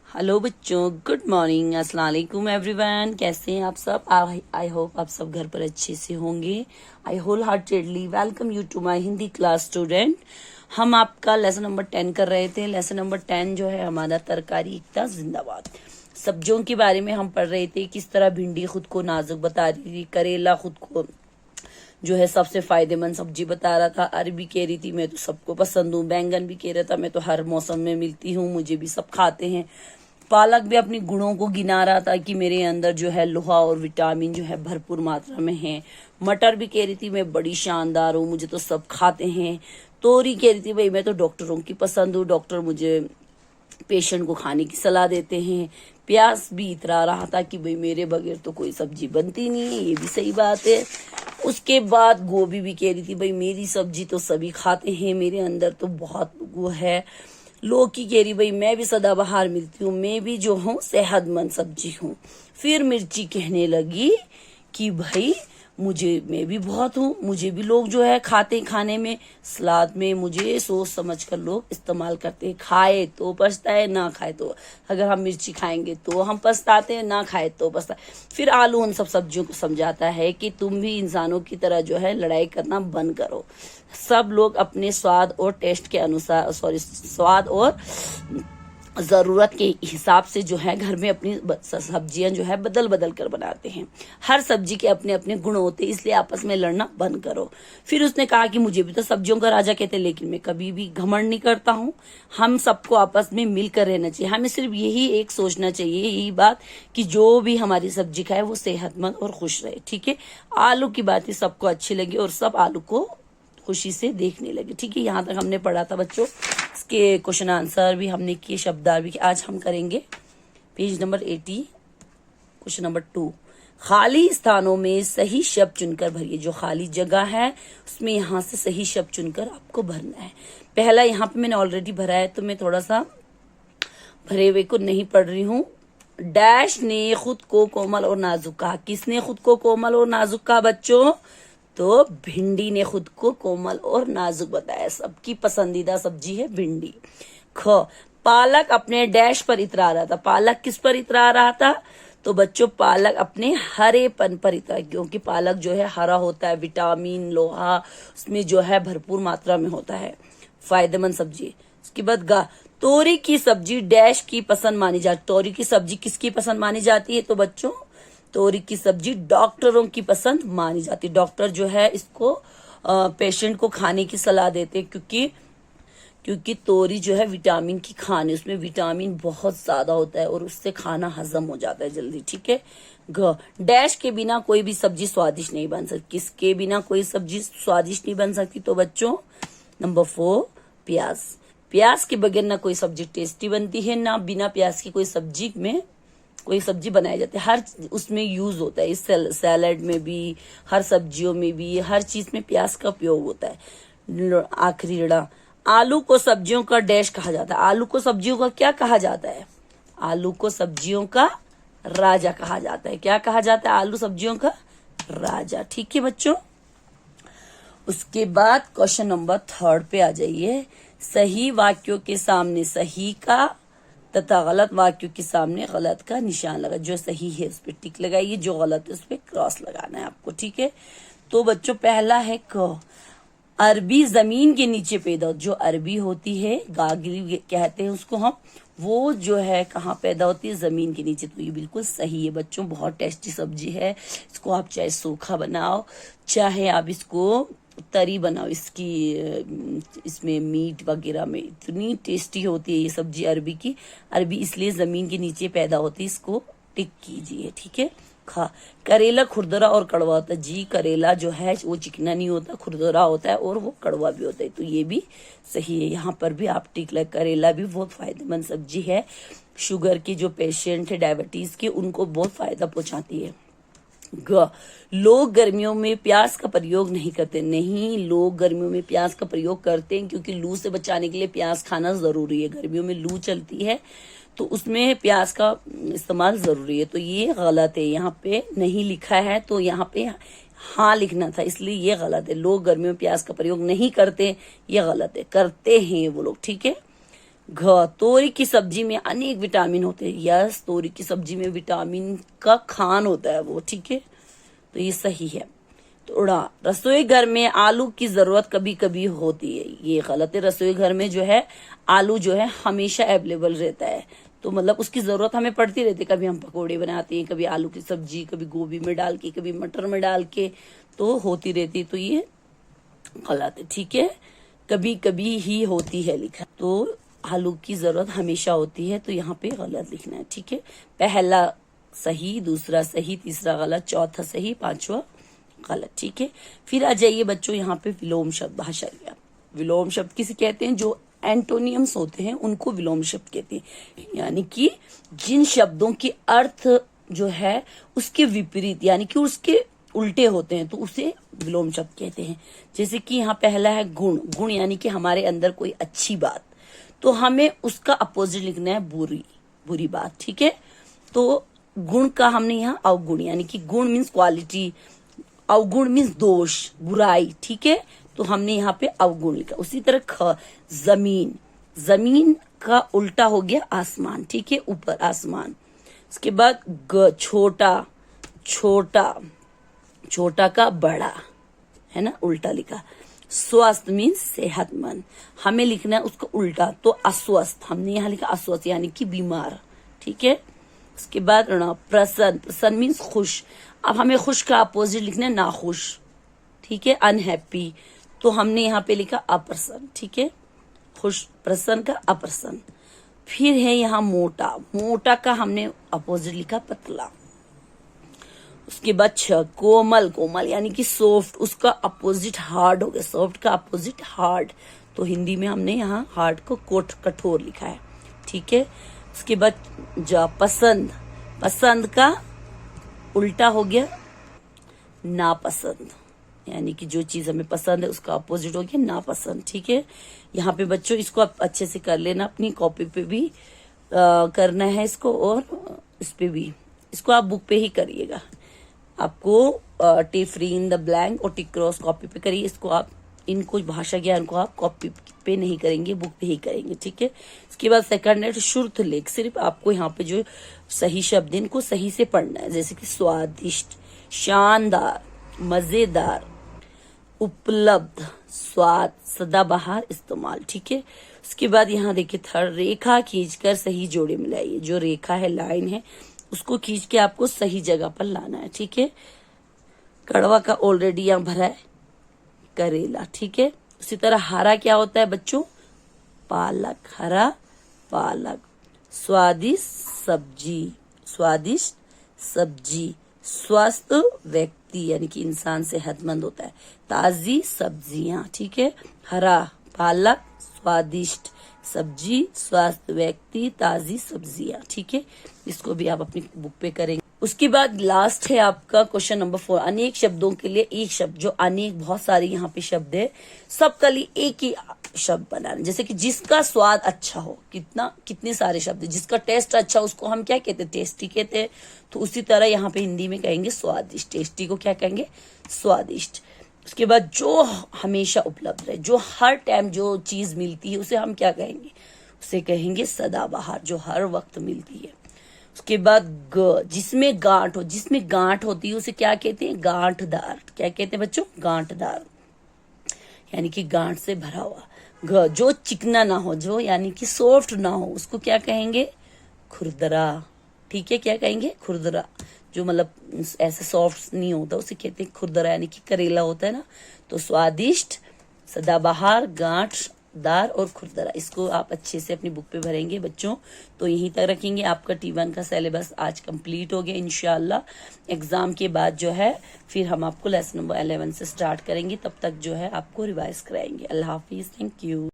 Hello बच्चों, good morning, अस्सलाम वालेकुम एवरीवन। कैसे हैं आप सब? आई होप आप सब घर पर अच्छे से होंगे। I wholeheartedly welcome you to my Hindi class student. हम आपका लेसन नंबर 10 कर रहे थे। लेसन नंबर 10 जो है हमारा तरकारी एकता जिंदाबाद। सब्जियों के बारे में हम पढ़ रहे थे, किस तरह भिंडी खुद को नाजुक बता रही थी, करेला खुद को जो है सबसे फायदेमंद सब्जी बता रहा था, अरबी कह रही थी मैं तो सबको पसंद हूँ, बैंगन भी कह रहा था मैं तो हर मौसम में मिलती हूँ, मुझे भी सब खाते हैं। पालक भी अपनी गुणों को गिना रहा था कि मेरे अंदर जो है लोहा और विटामिन जो है भरपूर मात्रा में है। मटर भी कह रही थी मैं बड़ी शानदार हूँ, मुझे तो सब खाते हैं। तोरी कह रही थी भाई मैं तो डॉक्टरों की पसंद हूँ, डॉक्टर मुझे पेशेंट को खाने की सलाह देते हैं। प्याज भी इतरा रहा था कि भाई मेरे बगैर तो कोई सब्जी बनती नहीं है, ये भी सही बात है। उसके बाद गोभी भी कह रही थी भाई मेरी सब्जी तो सभी खाते हैं, मेरे अंदर तो बहुत वो है। लौकी कह रही भाई मैं भी सदाबहार मिलती हूँ, मैं भी जो हूँ सेहतमंद सब्जी हूँ। फिर मिर्ची कहने लगी कि भाई मैं भी बहुत हूँ, मुझे भी लोग जो है खाते खाने में सलाद में मुझे सोच समझ कर लोग इस्तेमाल करते हैं। खाए तो पछताए, ना खाए तो, अगर हम मिर्ची खाएंगे तो हम पछताते हैं, ना खाए तो पछताए। फिर आलू उन सब सब्जियों को समझाता है कि तुम भी इंसानों की तरह जो है लड़ाई करना बंद करो। सब लोग अपने स्वाद और टेस्ट के अनुसार स्वाद और जरूरत के हिसाब से जो है घर में अपनी सब्जियां जो है बदल बदल कर बनाते हैं। हर सब्जी के अपने अपने गुण होते हैं, इसलिए आपस में लड़ना बंद करो। फिर उसने कहा कि मुझे भी तो सब्जियों का राजा कहते हैं, लेकिन मैं कभी भी घमंड नहीं करता हूँ। हम सबको आपस में मिलकर रहना चाहिए, हमें सिर्फ यही एक सोचना चाहिए, यही बात कि जो भी हमारी सब्जी खाए वो सेहतमंद और खुश रहे। ठीक है, आलू की बात सबको अच्छी लगी और सब आलू को खुशी से देखने लगे। ठीक है, यहाँ तक हमने पढ़ा था बच्चों। इसके क्वेश्चन आंसर भी हमने किए, शब्दार भी किए। आज हम करेंगे पेज नंबर 80, क्वेश्चन नंबर 2। खाली स्थानों में सही शब्द चुनकर भरिए। जो खाली जगह है उसमें यहाँ से सही शब्द चुनकर आपको भरना है। पहला यहाँ पे मैंने ऑलरेडी भरा है तो मैं थोड़ा सा भरे हुए को नहीं पढ़ रही हूँ। डैश ने खुद को कोमल और नाजुक कहा। किसने खुद को कोमल और नाजुक कहा बच्चों? तो भिंडी ने खुद को कोमल और नाजुक बताया। सबकी पसंदीदा सब्जी है भिंडी। ख, पालक अपने डैश पर इतरा रहा था। पालक किस पर इतरा रहा था? तो बच्चों पालक अपने हरेपन पर इतरा, क्योंकि पालक जो है हरा होता है, विटामिन लोहा उसमें जो है भरपूर मात्रा में होता है, फायदेमंद सब्जी। उसके बाद गा, तोरी की सब्जी डैश की पसंद मानी जाती। तोरी की सब्जी किसकी पसंद मानी जाती है? तो बच्चों तोरी की सब्जी डॉक्टरों की पसंद मानी जाती है। डॉक्टर जो है इसको पेशेंट को खाने की सलाह देते हैं, क्योंकि तोरी जो है विटामिन की खान है, उसमें विटामिन बहुत ज्यादा होता है और उससे खाना हजम हो जाता है जल्दी। ठीक है। घ, डैश के बिना कोई भी सब्जी स्वादिष्ट नहीं बन सकती। किसके बिना कोई सब्जी स्वादिष्ट नहीं बन सकती? तो बच्चों नंबर 4 प्याज। प्याज के बगैर ना कोई सब्जी टेस्टी बनती है, ना बिना प्याज की कोई सब्जी बनाई जाती है। हर उसमें यूज होता है, इस सैलड में भी, हर सब्जियों में भी, हर चीज में प्याज का उपयोग होता है। आखिरी रड़ा, आलू को सब्जियों का डैश कहा जाता है। आलू को सब्जियों का क्या कहा जाता है? आलू को सब्जियों का राजा कहा जाता है। क्या कहा जाता है? आलू सब्जियों का राजा। ठीक है बच्चों। उसके बाद क्वेश्चन नंबर 3 पे आ जाइए। सही वाक्यों के सामने सही का तथा गलत वाक्यों के सामने गलत का निशान लगा। जो सही है उस पर टिक लगाइए, जो गलत है उस पर क्रॉस लगाना है आपको। ठीक है। तो बच्चों पहला है क, अरबी जमीन के नीचे पैदा। जो अरबी होती है, गागरी कहते हैं उसको हम, वो जो है कहाँ पैदा होती है? जमीन के नीचे। तो ये बिल्कुल सही है बच्चों, बहुत टेस्टी सब्जी है। इसको आप चाहे सूखा बनाओ, चाहे आप इसको तरी बनाओ, इसमें मीट वगैरह में इतनी टेस्टी होती है ये सब्जी अरबी की। अरबी इसलिए जमीन के नीचे पैदा होती है, इसको टिक कीजिए। ठीक है। खा, करेला खुरदरा और कड़वा होता है। जी करेला जो है वो चिकना नहीं होता, खुरदरा होता है और वो कड़वा भी होता है। तो ये भी सही है, यहाँ पर भी आप टिक लग। करेला भी बहुत फायदेमंद सब्जी है, शुगर के जो पेशेंट है, डायबिटीज के, उनको बहुत फायदा पहुंचाती है। लोग गर्मियों में प्याज का प्रयोग नहीं करते। नहीं, लोग गर्मियों में प्याज का प्रयोग करते हैं, क्योंकि लू से बचाने के लिए प्याज खाना जरूरी है। गर्मियों में लू चलती है तो उसमें प्याज का इस्तेमाल जरूरी है। तो ये गलत है, यहाँ पे नहीं लिखा है, तो यहाँ पे हाँ लिखना था, इसलिए ये गलत है। लोग गर्मियों में प्याज का प्रयोग नहीं करते, ये गलत है। करते हैं वो लोग। ठीक है। घ, तोरी की सब्जी में अनेक विटामिन होते हैं। यस, तोरी की सब्जी में विटामिन का खान होता है वो, ठीक है, तो ये सही है। तो उड़ा, रसोई घर में आलू की जरूरत कभी कभी होती है, ये गलत है। रसोई घर में जो है आलू जो है हमेशा अवेलेबल रहता है, तो मतलब उसकी जरूरत हमें पड़ती रहती है। कभी हम पकोड़े बनाते हैं, कभी आलू की सब्जी, कभी गोभी में डाल के, कभी मटर में डाल के, तो होती रहती है, तो ये गलत है, ठीक है। कभी कभी ही होती है लिखा, तो आलू की जरूरत हमेशा होती है, तो यहाँ पे गलत लिखना है, ठीक है। पहला सही, दूसरा सही, तीसरा गलत, चौथा सही, पांचवा गलत, ठीक है। फिर आ जाइए बच्चों यहाँ पे विलोम शब्द, भाषा ज्ञान। विलोम शब्द किसे कहते हैं? जो एंटोनियम्स होते हैं उनको विलोम शब्द कहते हैं, यानी कि जिन शब्दों के अर्थ जो है उसके विपरीत यानी कि उसके उल्टे होते हैं, तो उसे विलोम शब्द कहते हैं। जैसे कि यहाँ पहला है गुण। गुण यानी कि हमारे अंदर कोई अच्छी बात, तो हमें उसका अपोजिट लिखना है बुरी, बुरी बात, ठीक है। तो गुण का हमने यहाँ अवगुण, यानी कि गुण मीन्स क्वालिटी, अवगुण मीन्स दोष, बुराई, ठीक है, तो हमने यहाँ पे अवगुण लिखा। उसी तरह ख, जमीन। जमीन का उल्टा हो गया आसमान, ठीक है, ऊपर आसमान। उसके बाद ग, छोटा। छोटा, छोटा का बड़ा, है ना, उल्टा लिखा। स्वस्थ मीन्स सेहतमंद, हमें लिखना है उसको उल्टा, तो अस्वस्थ, हमने यहाँ लिखा अस्वस्थ यानी कि बीमार, ठीक है। उसके बाद प्रसन्न। प्रसन्न मीन्स खुश, अब हमें खुश का अपोजिट लिखना है नाखुश, ठीक है, अनहैप्पी, तो हमने यहाँ पे लिखा अप्रसन्न, ठीक है। खुश, प्रसन्न का अप्रसन्न। फिर है यहाँ मोटा। मोटा का हमने अपोजिट लिखा पतला। उसके बाद छ, कोमल। कोमल यानी कि सॉफ्ट, उसका अपोजिट हार्ड हो गया, सॉफ्ट का अपोजिट हार्ड, तो हिंदी में हमने यहाँ हार्ड को कोट, कठोर लिखा है, ठीक है। उसके बाद जा, पसंद। पसंद का उल्टा हो गया नापसंद, यानी कि जो चीज हमें पसंद है उसका अपोजिट हो गया नापसंद, ठीक है। यहाँ पे बच्चों इसको आप अच्छे से कर लेना, अपनी कॉपी पे भी करना है इसको, और इस पे भी, इसको आप बुक पे ही करिएगा। आपको टिक फ्री इन द ब्लैंक और टिक क्रॉस कॉपी पे करिए, इसको आप, इनको भाषा ज्ञान को आप कॉपी पे नहीं करेंगे, बुक पे ही करेंगे, ठीक है। उसके बाद सेकंड है शुद्ध लेख। सिर्फ आपको यहाँ पे जो सही शब्द है इनको सही से पढ़ना है, जैसे कि स्वादिष्ट, शानदार, मजेदार, उपलब्ध, स्वाद, सदाबहार, इस्तेमाल, ठीक है। उसके बाद यहाँ देखिए थर्ड, रेखा खींचकर सही जोड़े मिलाइए। जो रेखा है, लाइन है, उसको खींच के आपको सही जगह पर लाना है, ठीक है। कड़वा का ऑलरेडी यहाँ भरा है, करेला, ठीक है। उसी तरह हरा क्या होता है बच्चों? पालक, हरा पालक। स्वादिष्ट सब्जी, स्वादिष्ट सब्जी। स्वस्थ व्यक्ति यानी कि इंसान सेहतमंद होता है, ताजी सब्जियां, ठीक है। हरा पालक, स्वादिष्ट सब्जी, स्वस्थ व्यक्ति, ताजी सब्जियां, ठीक है। इसको भी आप अपनी बुक पे करेंगे। उसके बाद लास्ट है आपका क्वेश्चन नंबर 4। अनेक शब्दों के लिए एक शब्द। जो अनेक, बहुत सारे यहाँ पे शब्द है, सबका लिए एक ही शब्द बनाना। जैसे कि जिसका स्वाद अच्छा हो, कितने सारे शब्द है। जिसका टेस्ट अच्छा, उसको हम क्या कहते हैं? टेस्टी कहते हैं। तो उसी तरह यहाँ पे हिंदी में कहेंगे स्वादिष्ट। टेस्टी को क्या कहेंगे? स्वादिष्ट। उसके बाद जो हमेशा उपलब्ध रहे, जो हर टाइम जो चीज मिलती है, उसे हम क्या कहेंगे? उसे कहेंगे सदाबहार, जो हर वक्त मिलती है। उसके बाद ग, जिसमें गांठ हो। जिसमें गांठ होती है उसे क्या कहते हैं? गांठदार। क्या कहते हैं बच्चों? गांठदार, यानी कि गांठ से भरा हुआ। घ, जो चिकना ना हो, जो यानी कि सॉफ्ट ना हो, उसको क्या कहेंगे? खुरदरा, ठीक है। क्या कहेंगे? खुरदरा। जो मतलब ऐसे सॉफ्ट नहीं होता उसे कहते हैं खुरदरा, यानी कि करेला होता है ना। तो स्वादिष्ट, सदाबहार, गांठदार और खुरदरा। इसको आप अच्छे से अपनी बुक पे भरेंगे बच्चों। तो यहीं तक रखेंगे। आपका T1 का सिलेबस आज कंप्लीट हो गया। इंशाल्लाह एग्जाम के बाद जो है फिर हम आपको लेसन नंबर 11 से स्टार्ट करेंगे। तब तक जो है आपको रिवाइज कराएंगे। अल्लाह हाफिज, थैंक यू।